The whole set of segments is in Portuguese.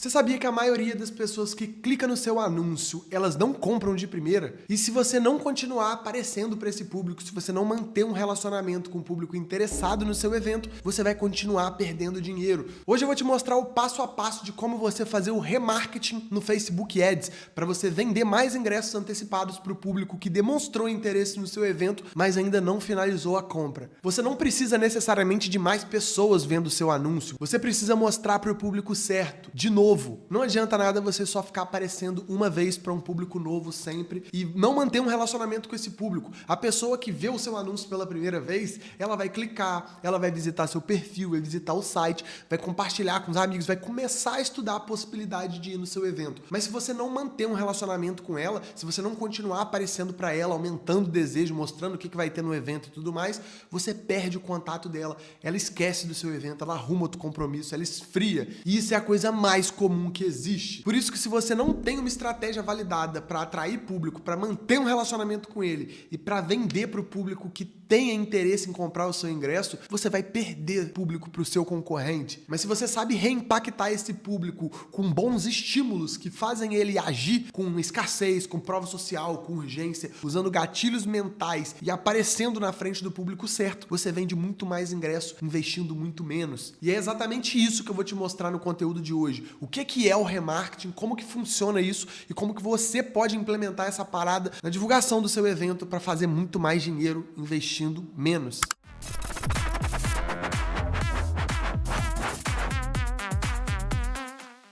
Você sabia que a maioria das pessoas que clica no seu anúncio, elas não compram de primeira? E se você não continuar aparecendo para esse público, se você não manter um relacionamento com o público interessado no seu evento, você vai continuar perdendo dinheiro. Hoje eu vou te mostrar o passo a passo de como você fazer o remarketing no Facebook Ads, para você vender mais ingressos antecipados para o público que demonstrou interesse no seu evento, mas ainda não finalizou a compra. Você não precisa necessariamente de mais pessoas vendo o seu anúncio, você precisa mostrar para o público certo. De novo, não adianta nada você só ficar aparecendo uma vez para um público novo sempre e não manter um relacionamento com esse público. A pessoa que vê o seu anúncio pela primeira vez, ela vai clicar, ela vai visitar seu perfil, vai visitar o site, vai compartilhar com os amigos, vai começar a estudar a possibilidade de ir no seu evento. Mas se você não manter um relacionamento com ela, se você não continuar aparecendo para ela, aumentando o desejo, mostrando o que vai ter no evento e tudo mais, você perde o contato dela, ela esquece do seu evento, ela arruma outro compromisso, ela esfria. E isso é a coisa mais comum que existe. Por isso que se você não tem uma estratégia validada para atrair público, para manter um relacionamento com ele e para vender para o público que tenha interesse em comprar o seu ingresso, você vai perder público para o seu concorrente. Mas se você sabe reimpactar esse público com bons estímulos que fazem ele agir com escassez, com prova social, com urgência, usando gatilhos mentais e aparecendo na frente do público certo, você vende muito mais ingresso investindo muito menos. E é exatamente isso que eu vou te mostrar no conteúdo de hoje. O que é o remarketing, como que funciona isso e como que você pode implementar essa parada na divulgação do seu evento para fazer muito mais dinheiro investindo menos.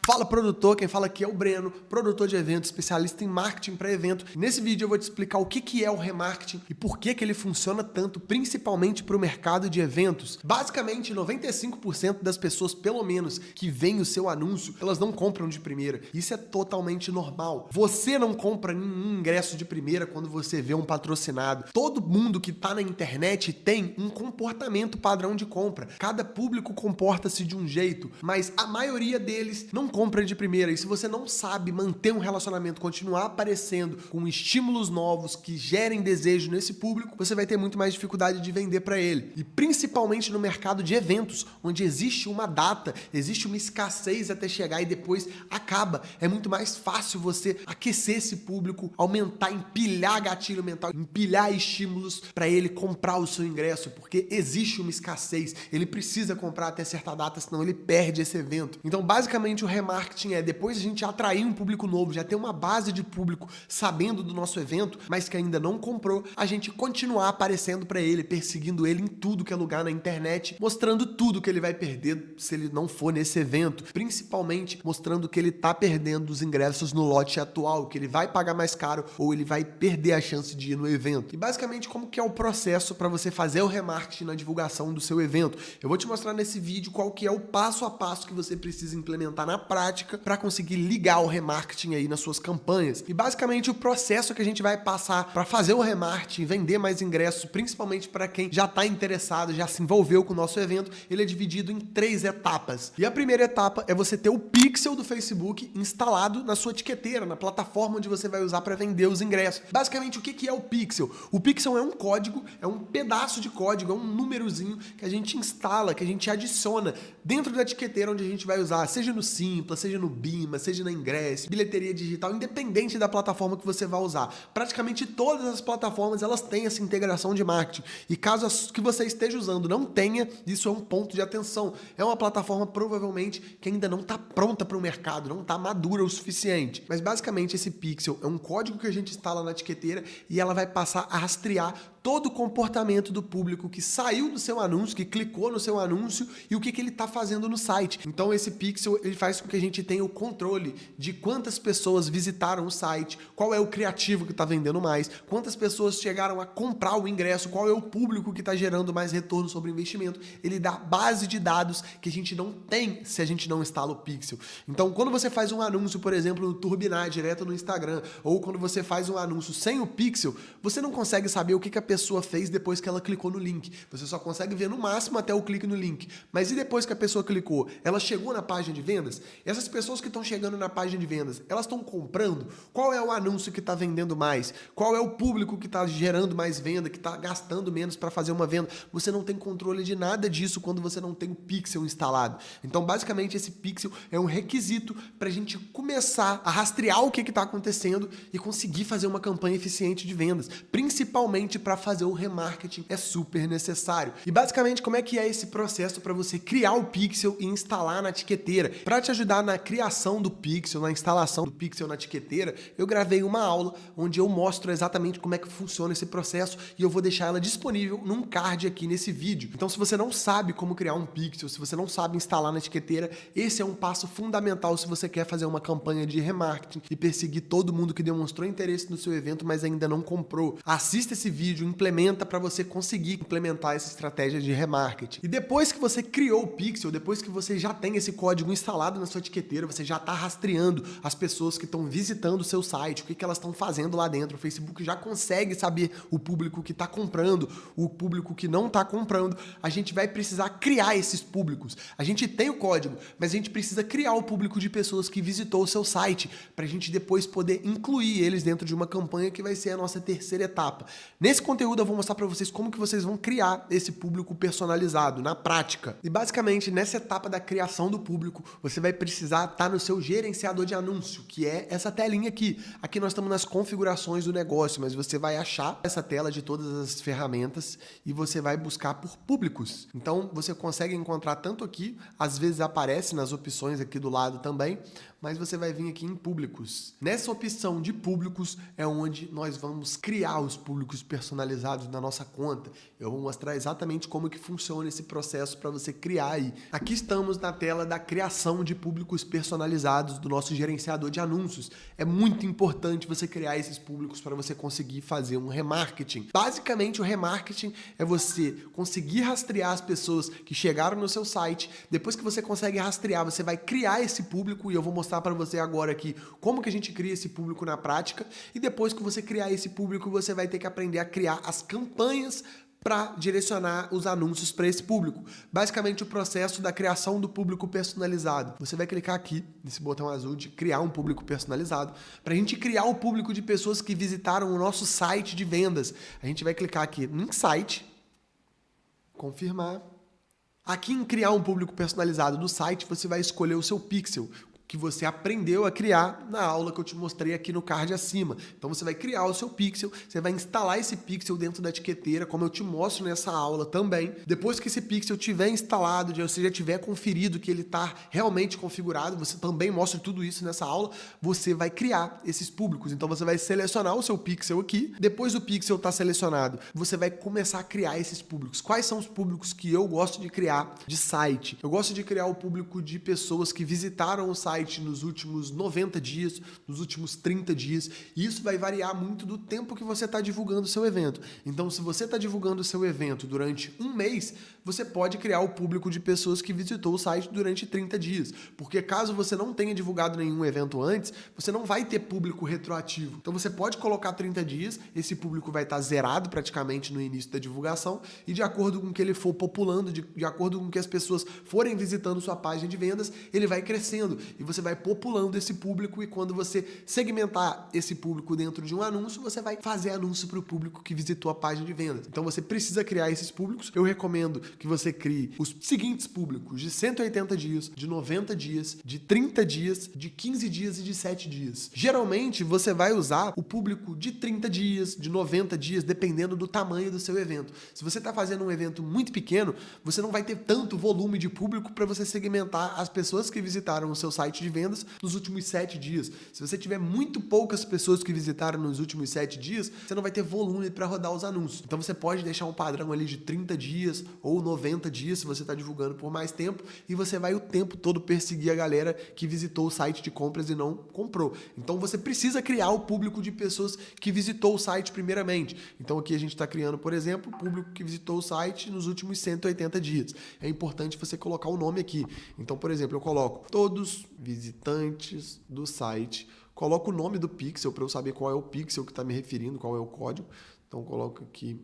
Fala produtor, quem fala aqui é o Breno, produtor de eventos, especialista em marketing para evento. Nesse vídeo eu vou te explicar o que é o remarketing e por que ele funciona tanto, principalmente para o mercado de eventos. Basicamente, 95% das pessoas, pelo menos, que veem o seu anúncio, elas não compram de primeira. Isso é totalmente normal. Você não compra nenhum ingresso de primeira quando você vê um patrocinado. Todo mundo que está na internet tem um comportamento padrão de compra. Cada público comporta-se de um jeito, mas a maioria deles não compra de primeira. E se você não sabe manter um relacionamento, continuar aparecendo com estímulos novos que gerem desejo nesse público, você vai ter muito mais dificuldade de vender para ele. E principalmente no mercado de eventos, onde existe uma data, existe uma escassez até chegar e depois acaba. É muito mais fácil você aquecer esse público, aumentar, empilhar gatilho mental, empilhar estímulos para ele comprar o seu ingresso, porque existe uma escassez. Ele precisa comprar até certa data, senão ele perde esse evento. Então, basicamente, o remarketing é depois a gente atrair um público novo, já ter uma base de público sabendo do nosso evento, mas que ainda não comprou, a gente continuar aparecendo para ele, perseguindo ele em tudo que é lugar na internet, mostrando tudo que ele vai perder se ele não for nesse evento, principalmente mostrando que ele tá perdendo os ingressos no lote atual, que ele vai pagar mais caro ou ele vai perder a chance de ir no evento. E basicamente como que é o processo para você fazer o remarketing na divulgação do seu evento. Eu vou te mostrar nesse vídeo qual que é o passo a passo que você precisa implementar na prática para conseguir ligar o remarketing aí nas suas campanhas. E basicamente o processo que a gente vai passar para fazer o remarketing, vender mais ingressos, principalmente para quem já está interessado, já se envolveu com o nosso evento, ele é dividido em 3 etapas. E a primeira etapa é você ter o pixel do Facebook instalado na sua etiqueteira, na plataforma onde você vai usar para vender os ingressos. Basicamente, o que é o pixel? O pixel é um código, é um pedaço de código, é um númerozinho que a gente instala, que a gente adiciona dentro da etiqueteira onde a gente vai usar, seja no Simpla, seja no Bima, seja na Ingress, bilheteria digital, independente da plataforma que você vai usar. Praticamente todas as plataformas, elas têm essa integração de marketing. E caso as que você esteja usando não tenha, isso é um ponto de atenção. É uma plataforma provavelmente que ainda não está pronta para o mercado, não está madura o suficiente. Mas basicamente esse pixel é um código que a gente instala na etiqueteira e ela vai passar a rastrear todo o comportamento do público que saiu do seu anúncio, que clicou no seu anúncio e o que ele está fazendo no site. Então esse pixel ele faz com que a gente tenha o controle de quantas pessoas visitaram o site, qual é o criativo que está vendendo mais, quantas pessoas chegaram a comprar o ingresso, qual é o público que está gerando mais retorno sobre o investimento. Ele dá base de dados que a gente não tem se a gente não instala o pixel. Então quando você faz um anúncio, por exemplo, no Turbinar, direto no Instagram, ou quando você faz um anúncio sem o pixel, você não consegue saber o que a pessoa pessoa fez depois que ela clicou no link. Você só consegue ver no máximo até o clique no link. Mas e depois que a pessoa clicou? Ela chegou na página de vendas? Essas pessoas que estão chegando na página de vendas, elas estão comprando? Qual é o anúncio que está vendendo mais? Qual é o público que está gerando mais venda, que está gastando menos para fazer uma venda? Você não tem controle de nada disso quando você não tem o pixel instalado. Então, basicamente, esse pixel é um requisito para a gente começar a rastrear o que está acontecendo e conseguir fazer uma campanha eficiente de vendas, principalmente para fazer o remarketing, é super necessário. E basicamente, como é que é esse processo para você criar o pixel e instalar na etiqueteira? Para te ajudar na criação do pixel, na instalação do pixel na etiqueteira, eu gravei uma aula onde eu mostro exatamente como é que funciona esse processo e eu vou deixar ela disponível num card aqui nesse vídeo. Então, se você não sabe como criar um pixel, se você não sabe instalar na etiqueteira, esse é um passo fundamental se você quer fazer uma campanha de remarketing e perseguir todo mundo que demonstrou interesse no seu evento, mas ainda não comprou. Assista esse vídeo, implementa para você conseguir implementar essa estratégia de remarketing. E depois que você criou o pixel, depois que você já tem esse código instalado na sua etiqueteira, você já está rastreando as pessoas que estão visitando o seu site, o que elas estão fazendo lá dentro. O Facebook já consegue saber o público que está comprando, o público que não está comprando. A gente vai precisar criar esses públicos. A gente tem o código, mas a gente precisa criar o público de pessoas que visitou o seu site, para a gente depois poder incluir eles dentro de uma campanha que vai ser a nossa terceira etapa. Nesse conteúdo eu vou mostrar para vocês como que vocês vão criar esse público personalizado, na prática. E basicamente, nessa etapa da criação do público, você vai precisar estar no seu gerenciador de anúncio, que é essa telinha aqui. Aqui nós estamos nas configurações do negócio, mas você vai achar essa tela de todas as ferramentas e você vai buscar por públicos. Então, você consegue encontrar tanto aqui, às vezes aparece nas opções aqui do lado também, mas você vai vir aqui em públicos. Nessa opção de públicos é onde nós vamos criar os públicos personalizados na nossa conta. Eu vou mostrar exatamente como que funciona esse processo para você criar aí. Aqui estamos na tela da criação de públicos personalizados do nosso gerenciador de anúncios. É muito importante você criar esses públicos para você conseguir fazer um remarketing. Basicamente, o remarketing é você conseguir rastrear as pessoas que chegaram no seu site. Depois que você consegue rastrear, você vai criar esse público e eu vou mostrar para você agora aqui como que a gente cria esse público na prática. E depois que você criar esse público, você vai ter que aprender a criar as campanhas para direcionar os anúncios para esse público. Basicamente, o processo da criação do público personalizado. Você vai clicar aqui, nesse botão azul de criar um público personalizado, para a gente criar o público de pessoas que visitaram o nosso site de vendas. A gente vai clicar aqui em site, confirmar. Aqui em criar um público personalizado do site, você vai escolher o seu pixel, que você aprendeu a criar na aula que eu te mostrei aqui no card acima. Então você vai criar o seu pixel, você vai instalar esse pixel dentro da etiqueteira, como eu te mostro nessa aula também. Depois que esse pixel tiver instalado, você já tiver conferido que ele está realmente configurado, você também mostra tudo isso nessa aula, você vai criar esses públicos. Então você vai selecionar o seu pixel aqui, depois do pixel estar selecionado, você vai começar a criar esses públicos. Quais são os públicos que eu gosto de criar de site? Eu gosto de criar o público de pessoas que visitaram o site nos últimos 90 dias, nos últimos 30 dias, e isso vai variar muito do tempo que você está divulgando o seu evento. Então, se você está divulgando o seu evento durante um mês, você pode criar o público de pessoas que visitou o site durante 30 dias, porque caso você não tenha divulgado nenhum evento antes, você não vai ter público retroativo. Então, você pode colocar 30 dias, esse público vai estar zerado praticamente no início da divulgação, e de acordo com que ele for populando, de acordo com que as pessoas forem visitando sua página de vendas, ele vai crescendo, e você vai populando esse público, e quando você segmentar esse público dentro de um anúncio, você vai fazer anúncio para o público que visitou a página de vendas. Então você precisa criar esses públicos. Eu recomendo que você crie os seguintes públicos: de 180 dias, de 90 dias, de 30 dias, de 15 dias e de 7 dias. Geralmente você vai usar o público de 30 dias, de 90 dias, dependendo do tamanho do seu evento. Se você está fazendo um evento muito pequeno, você não vai ter tanto volume de público para você segmentar as pessoas que visitaram o seu site de vendas nos últimos 7 dias. Se você tiver muito poucas pessoas que visitaram nos últimos 7 dias, você não vai ter volume para rodar os anúncios. Então você pode deixar um padrão ali de 30 dias ou 90 dias se você está divulgando por mais tempo, e você vai o tempo todo perseguir a galera que visitou o site de compras e não comprou. Então você precisa criar o público de pessoas que visitou o site primeiramente. Então aqui a gente está criando, por exemplo, o público que visitou o site nos últimos 180 dias. É importante você colocar o nome aqui. Então, por exemplo, eu coloco todos visitantes do site, coloco o nome do pixel para eu saber qual é o pixel que está me referindo, qual é o código. Então, eu coloco aqui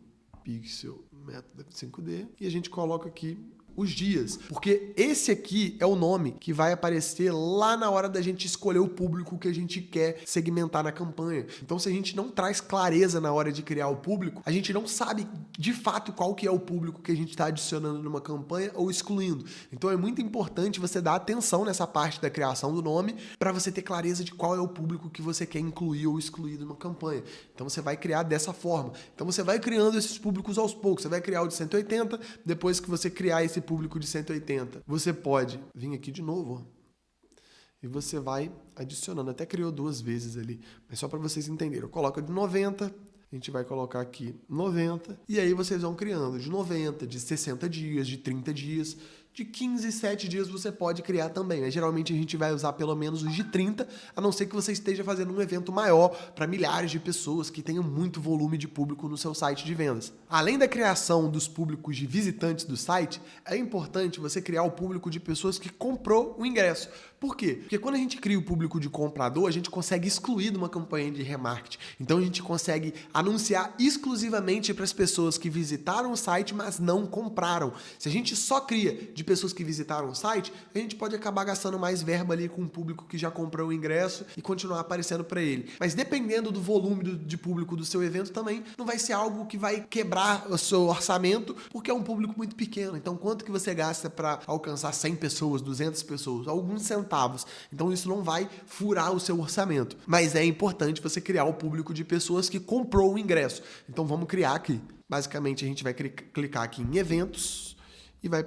pixel, método F5D, e a gente coloca aqui os dias, porque esse aqui é o nome que vai aparecer lá na hora da gente escolher o público que a gente quer segmentar na campanha. Então, se a gente não traz clareza na hora de criar o público, a gente não sabe de fato qual que é o público que a gente está adicionando numa campanha ou excluindo. Então, é muito importante você dar atenção nessa parte da criação do nome para você ter clareza de qual é o público que você quer incluir ou excluir numa campanha. Então, você vai criar dessa forma. Então, você vai criando esses públicos aos poucos. Você vai criar o de 180, depois que você criar esse público de 180, você pode vir aqui de novo, ó, e você vai adicionando. Até criou 2 vezes ali, mas só para vocês entenderem. Eu coloco de 90, a gente vai colocar aqui 90, e aí vocês vão criando de 90, de 60 dias, de 30 dias, de 15 e 7 dias você pode criar também, mas geralmente a gente vai usar pelo menos os de 30, a não ser que você esteja fazendo um evento maior para milhares de pessoas que tenham muito volume de público no seu site de vendas. Além da criação dos públicos de visitantes do site, é importante você criar o público de pessoas que comprou o ingresso. Por quê? Porque quando a gente cria o público de comprador, a gente consegue excluir de uma campanha de remarketing. Então a gente consegue anunciar exclusivamente para as pessoas que visitaram o site, mas não compraram. Se a gente só cria de pessoas que visitaram o site, a gente pode acabar gastando mais verba ali com o público que já comprou o ingresso e continuar aparecendo para ele. Mas dependendo do volume de público do seu evento também, não vai ser algo que vai quebrar o seu orçamento, porque é um público muito pequeno. Então quanto que você gasta para alcançar 100 pessoas, 200 pessoas? Alguns centavos. Então isso não vai furar o seu orçamento. Mas é importante você criar o público de pessoas que comprou o ingresso. Então vamos criar aqui. Basicamente a gente vai clicar aqui em eventos e vai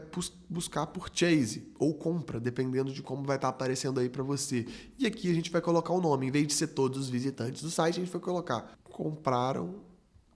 buscar purchase ou compra, dependendo de como vai estar aparecendo aí para você. E aqui a gente vai colocar o nome. Em vez de ser todos os visitantes do site, a gente vai colocar compraram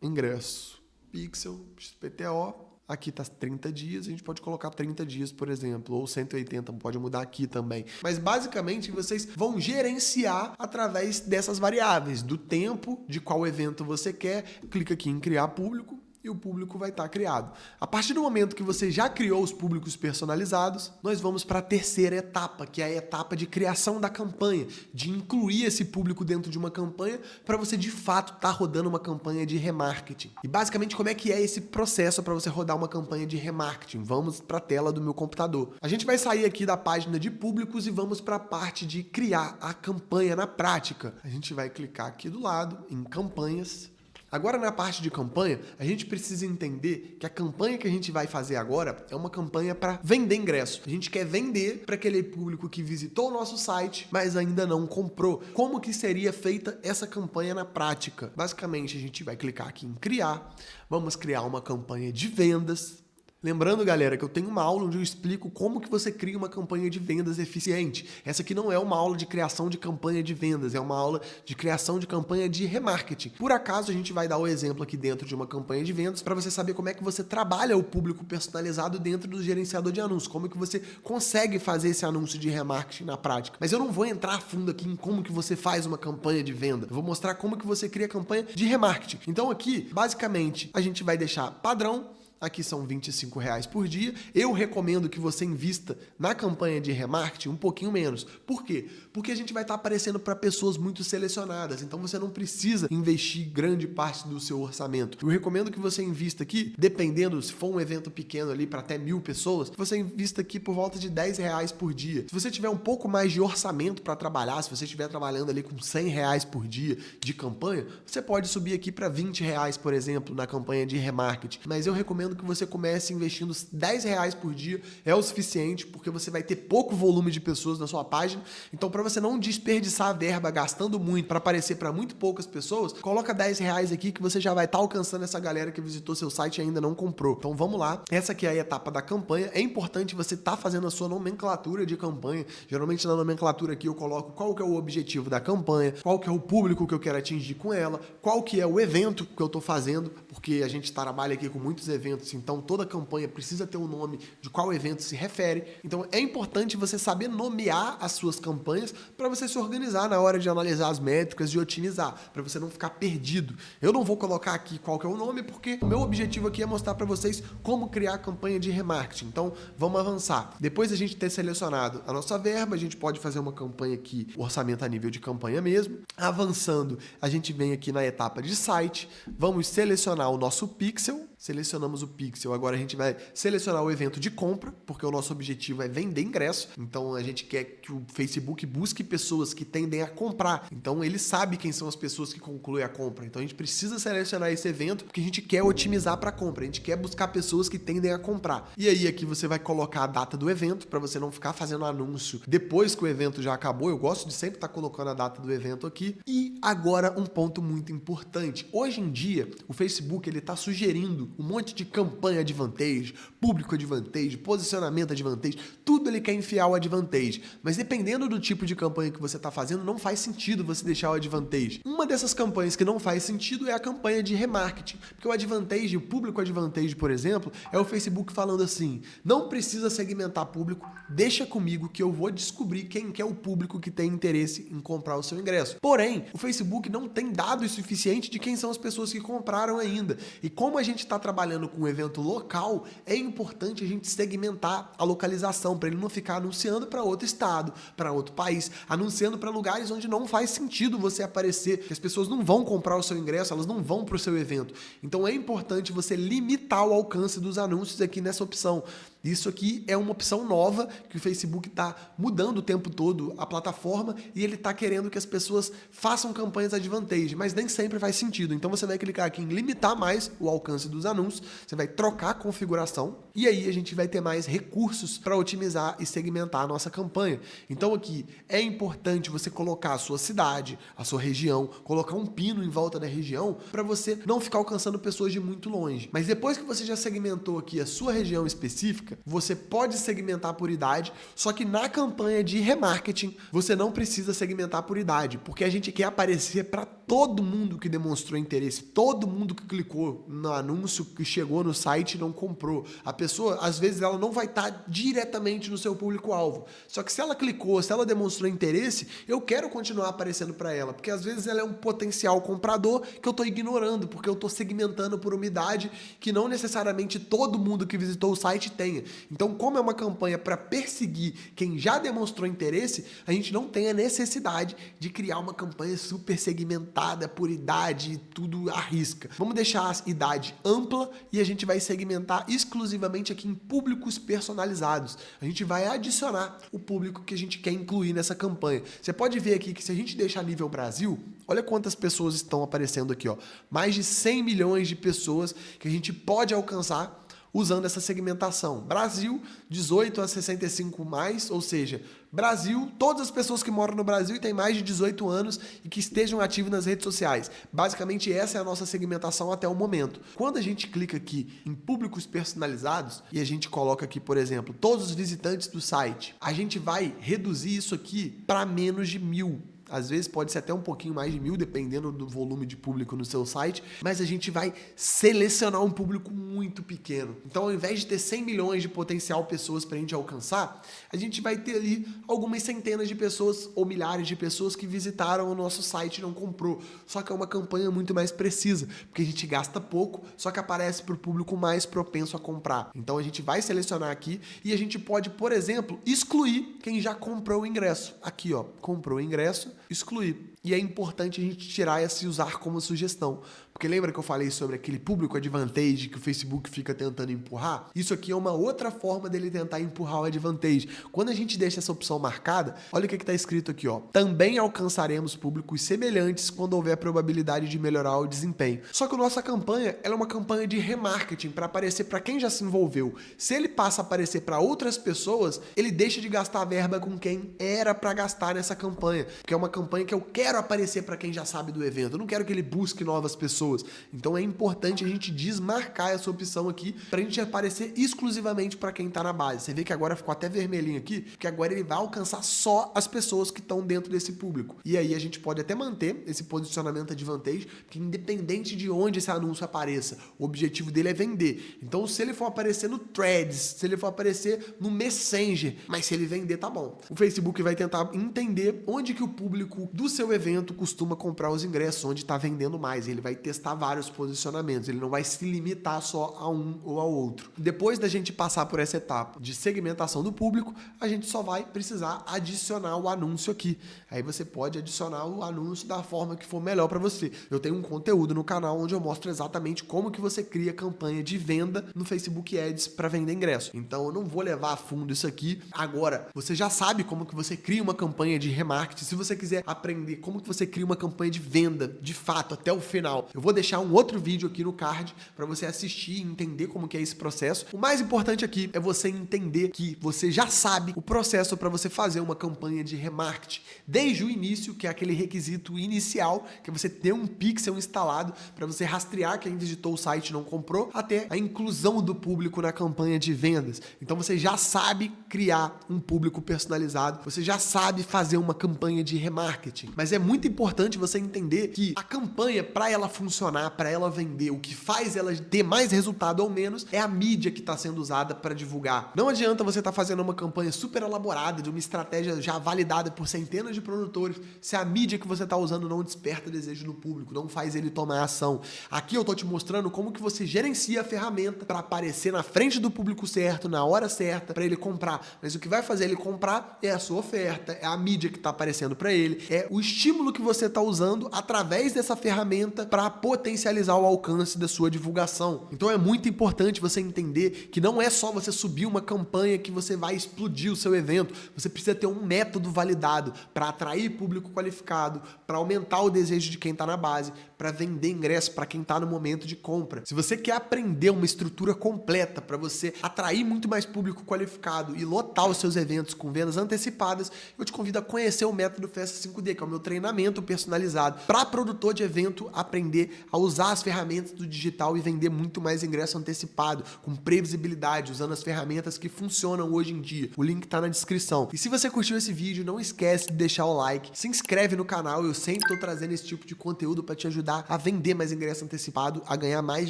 ingresso. Pixel, XPTO. Aqui está 30 dias, a gente pode colocar 30 dias, por exemplo, ou 180, pode mudar aqui também. Mas basicamente vocês vão gerenciar através dessas variáveis, do tempo, de qual evento você quer, clica aqui em criar público, e o público vai estar criado. A partir do momento que você já criou os públicos personalizados, nós vamos para a terceira etapa, que é a etapa de criação da campanha, de incluir esse público dentro de uma campanha para você de fato estar rodando uma campanha de remarketing. E basicamente como é que é esse processo para você rodar uma campanha de remarketing? Vamos para a tela do meu computador. A gente vai sair aqui da página de públicos e vamos para a parte de criar a campanha na prática. A gente vai clicar aqui do lado em campanhas. Agora, na parte de campanha, a gente precisa entender que a campanha que a gente vai fazer agora é uma campanha para vender ingresso. A gente quer vender para aquele público que visitou o nosso site, mas ainda não comprou. Como que seria feita essa campanha na prática? Basicamente, a gente vai clicar aqui em criar, vamos criar uma campanha de vendas. Lembrando, galera, que eu tenho uma aula onde eu explico como que você cria uma campanha de vendas eficiente. Essa aqui não é uma aula de criação de campanha de vendas, é uma aula de criação de campanha de remarketing. Por acaso, a gente vai dar o exemplo aqui dentro de uma campanha de vendas para você saber como é que você trabalha o público personalizado dentro do gerenciador de anúncios, como é que você consegue fazer esse anúncio de remarketing na prática. Mas eu não vou entrar a fundo aqui em como que você faz uma campanha de venda. Eu vou mostrar como que você cria campanha de remarketing. Então aqui, basicamente, a gente vai deixar padrão. Aqui são R$25 por dia. Eu recomendo que você invista na campanha de remarketing um pouquinho menos. Por quê? Porque a gente vai estar aparecendo para pessoas muito selecionadas. Então você não precisa investir grande parte do seu orçamento. Eu recomendo que você invista aqui, dependendo, se for um evento pequeno ali para até 1.000 pessoas, que você invista aqui por volta de R$10 por dia. Se você tiver um pouco mais de orçamento para trabalhar, se você estiver trabalhando ali com R$100 por dia de campanha, você pode subir aqui para R$20, por exemplo, na campanha de remarketing. Mas eu recomendo que você comece investindo R$10 por dia, é o suficiente, porque você vai ter pouco volume de pessoas na sua página. Então, para você não desperdiçar a verba gastando muito para aparecer para muito poucas pessoas, coloca R$10 aqui que você já vai estar alcançando essa galera que visitou seu site e ainda não comprou. Então, vamos lá. Essa aqui é a etapa da campanha. É importante você estar fazendo a sua nomenclatura de campanha. Geralmente, na nomenclatura aqui, eu coloco qual que é o objetivo da campanha, qual que é o público que eu quero atingir com ela, qual que é o evento que eu estou fazendo, porque a gente trabalha aqui com muitos eventos, então toda campanha precisa ter um nome de qual evento se refere. Então é importante você saber nomear as suas campanhas para você se organizar na hora de analisar as métricas e otimizar, para você não ficar perdido. Eu não vou colocar aqui qual que é o nome, porque o meu objetivo aqui é mostrar para vocês como criar a campanha de remarketing. Então vamos avançar. Depois de a gente ter selecionado a nossa verba, a gente pode fazer uma campanha aqui, orçamento a nível de campanha mesmo. Avançando, a gente vem aqui na etapa de site, vamos selecionar o nosso pixel. Selecionamos o pixel. Agora a gente vai selecionar o evento de compra, porque o nosso objetivo é vender ingresso. Então a gente quer que o Facebook busque pessoas que tendem a comprar. Então ele sabe quem são as pessoas que concluem a compra. Então a gente precisa selecionar esse evento porque a gente quer otimizar para compra. A gente quer buscar pessoas que tendem a comprar. E aí aqui você vai colocar a data do evento para você não ficar fazendo anúncio depois que o evento já acabou. Eu gosto de sempre estar colocando a data do evento aqui. E agora um ponto muito importante. Hoje em dia o Facebook ele está sugerindo um monte de campanha advantage, público advantage, posicionamento advantage, tudo ele quer enfiar o advantage. Mas dependendo do tipo de campanha que você está fazendo, não faz sentido você deixar o advantage. Uma dessas campanhas que não faz sentido é a campanha de remarketing, porque o advantage, o público advantage, por exemplo, é o Facebook falando assim, não precisa segmentar público, deixa comigo que eu vou descobrir quem que é o público que tem interesse em comprar o seu ingresso. Porém, o Facebook não tem dados suficientes de quem são as pessoas que compraram ainda. E como a gente está trabalhando com um evento local, é importante a gente segmentar a localização para ele não ficar anunciando para outro estado, para outro país, anunciando para lugares onde não faz sentido você aparecer, que as pessoas não vão comprar o seu ingresso, elas não vão para o seu evento. Então é importante você limitar o alcance dos anúncios aqui nessa opção. Isso aqui é uma opção nova que o Facebook está mudando o tempo todo a plataforma e ele está querendo que as pessoas façam campanhas advantage, mas nem sempre faz sentido. Então você vai clicar aqui em limitar mais o alcance dos anúncios, você vai trocar a configuração e aí a gente vai ter mais recursos para otimizar e segmentar a nossa campanha. Então aqui é importante você colocar a sua cidade, a sua região, colocar um pino em volta da região para você não ficar alcançando pessoas de muito longe. Mas depois que você já segmentou aqui a sua região específica, você pode segmentar por idade, só que na campanha de remarketing você não precisa segmentar por idade, porque a gente quer aparecer para todo mundo que demonstrou interesse, todo mundo que clicou no anúncio, que chegou no site e não comprou. A pessoa, às vezes, ela não vai estar diretamente no seu público-alvo. Só que se ela clicou, se ela demonstrou interesse, eu quero continuar aparecendo para ela, porque às vezes ela é um potencial comprador que eu estou ignorando, porque eu estou segmentando por uma idade que não necessariamente todo mundo que visitou o site tenha. Então, como é uma campanha para perseguir quem já demonstrou interesse, a gente não tem a necessidade de criar uma campanha super segmentada por idade, tudo à risca. Vamos deixar a idade ampla e a gente vai segmentar exclusivamente aqui em públicos personalizados. A gente vai adicionar o público que a gente quer incluir nessa campanha. Você pode ver aqui que se a gente deixar nível Brasil, olha quantas pessoas estão aparecendo aqui, ó. Mais de 100 milhões de pessoas que a gente pode alcançar usando essa segmentação. Brasil, 18 a 65 mais, ou seja, Brasil, todas as pessoas que moram no Brasil e têm mais de 18 anos e que estejam ativos nas redes sociais. Basicamente, essa é a nossa segmentação até o momento. Quando a gente clica aqui em públicos personalizados e a gente coloca aqui, por exemplo, todos os visitantes do site, a gente vai reduzir isso aqui para menos de 1.000. Às vezes pode ser até um pouquinho mais de 1.000, dependendo do volume de público no seu site, mas a gente vai selecionar um público muito pequeno. Então, ao invés de ter 100 milhões de potencial pessoas para a gente alcançar, a gente vai ter ali algumas centenas de pessoas ou milhares de pessoas que visitaram o nosso site e não comprou. Só que é uma campanha muito mais precisa, porque a gente gasta pouco, só que aparece para o público mais propenso a comprar. Então, a gente vai selecionar aqui e a gente pode, por exemplo, excluir quem já comprou o ingresso. Aqui, ó, comprou o ingresso, excluir. E é importante a gente tirar esse usar como sugestão. Porque lembra que eu falei sobre aquele público advantage que o Facebook fica tentando empurrar? Isso aqui é uma outra forma dele tentar empurrar o advantage. Quando a gente deixa essa opção marcada, olha o que está escrito aqui, ó. Também alcançaremos públicos semelhantes quando houver probabilidade de melhorar o desempenho. Só que a nossa campanha, ela é uma campanha de remarketing para aparecer para quem já se envolveu. Se ele passa a aparecer para outras pessoas, ele deixa de gastar verba com quem era para gastar nessa campanha. Porque é uma campanha que eu quero aparecer para quem já sabe do evento. Eu não quero que ele busque novas pessoas. Então é importante a gente desmarcar essa opção aqui para a gente aparecer exclusivamente para quem está na base. Você vê que agora ficou até vermelhinho aqui, porque agora ele vai alcançar só as pessoas que estão dentro desse público. E aí a gente pode até manter esse posicionamento advantage, porque independente de onde esse anúncio apareça, o objetivo dele é vender. Então se ele for aparecer no Threads, se ele for aparecer no Messenger, mas se ele vender, tá bom. O Facebook vai tentar entender onde que o público do seu evento costuma comprar os ingressos, onde está vendendo mais. Ele vai ter testar vários posicionamentos, ele não vai se limitar só a um ou ao outro. Depois da gente passar por essa etapa de segmentação do público, a gente só vai precisar adicionar o anúncio aqui. Aí você pode adicionar o anúncio da forma que for melhor para você. Eu tenho um conteúdo no canal onde eu mostro exatamente como que você cria campanha de venda no Facebook Ads para vender ingresso. Então eu não vou levar a fundo isso aqui. Agora, você já sabe como que você cria uma campanha de remarketing. Se você quiser aprender como que você cria uma campanha de venda, de fato, até o final, eu vou deixar um outro vídeo aqui no card para você assistir e entender como que é esse processo. O mais importante aqui é você entender que você já sabe o processo para você fazer uma campanha de remarketing. Desde o início, que é aquele requisito inicial, que é você ter um pixel instalado para você rastrear quem visitou o site e não comprou, até a inclusão do público na campanha de vendas. Então você já sabe criar um público personalizado, você já sabe fazer uma campanha de remarketing. Mas é muito importante você entender que a campanha, para ela funcionar, para ela vender, o que faz ela ter mais resultado ou menos é a mídia que está sendo usada para divulgar. Não adianta você estar fazendo uma campanha super elaborada, de uma estratégia já validada por centenas de produtores, se a mídia que você está usando não desperta desejo no público, não faz ele tomar ação. Aqui eu tô te mostrando como que você gerencia a ferramenta para aparecer na frente do público certo, na hora certa, para ele comprar. Mas o que vai fazer ele comprar é a sua oferta, é a mídia que está aparecendo para ele, é o estímulo que você está usando através dessa ferramenta para potencializar o alcance da sua divulgação. Então é muito importante você entender que não é só você subir uma campanha que você vai explodir o seu evento. Você precisa ter um método validado para atrair público qualificado, para aumentar o desejo de quem está na base, para vender ingresso para quem está no momento de compra. Se você quer aprender uma estrutura completa para você atrair muito mais público qualificado e lotar os seus eventos com vendas antecipadas, eu te convido a conhecer o método Festa 5D, que é o meu treinamento personalizado para produtor de evento aprender a usar as ferramentas do digital e vender muito mais ingresso antecipado, com previsibilidade, usando as ferramentas que funcionam hoje em dia. O link está na descrição. E se você curtiu esse vídeo, não esquece de deixar o like, se inscreve no canal, eu sempre estou trazendo esse tipo de conteúdo para te ajudar a vender mais ingresso antecipado, a ganhar mais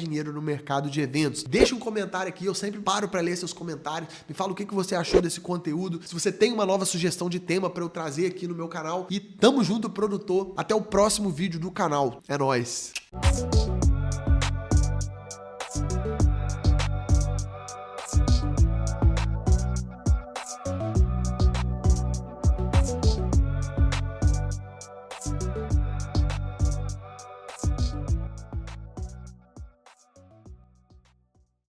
dinheiro no mercado de eventos. Deixa um comentário aqui, eu sempre paro para ler seus comentários, me fala o que você achou desse conteúdo, se você tem uma nova sugestão de tema para eu trazer aqui no meu canal. E tamo junto, produtor, até o próximo vídeo do canal. É nóis!